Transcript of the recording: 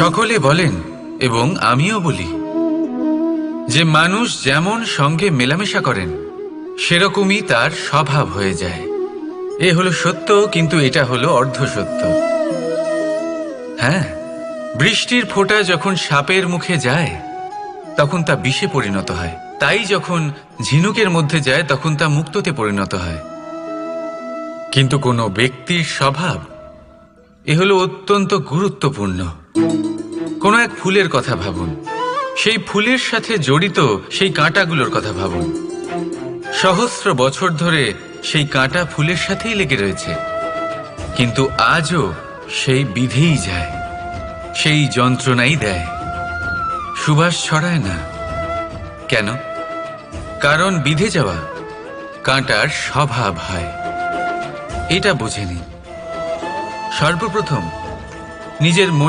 সকলে বলেন এবং আমিও বলি যে মানুষ যেমন সঙ্গে মেলামেশা করেন সেরকমই তার স্বভাব হয়ে যায়। এ হলো সত্য, কিন্তু এটা হলো অর্ধ সত্য। হ্যাঁ, বৃষ্টির ফোঁটা যখন সাপের মুখে যায় তখন তা বিষে পরিণত হয়, তাই যখন ঝিনুকের মধ্যে যায় তখন তা মুক্তোতে পরিণত হয়। কিন্তু কোনো ব্যক্তির স্বভাব এ হলো অত্যন্ত গুরুত্বপূর্ণ। কোনো এক ফুলের কথা ভাবুন, সেই ফুলের সাথে জড়িত সেই কাঁটাগুলোর কথা ভাবুন। সহস্র বছর ধরে সেই কাঁটা ফুলের সাথেই লেগে রয়েছে, কিন্তু আজও সেই বিধেই যায়, সেই যন্ত্রণাই দেয়, সুবাস ছড়ায় না। কেন? কারণ বিধে যাওয়া কাঁটার স্বভাব হয়। এটা বুঝে নিন। সর্বপ্রথম নিজের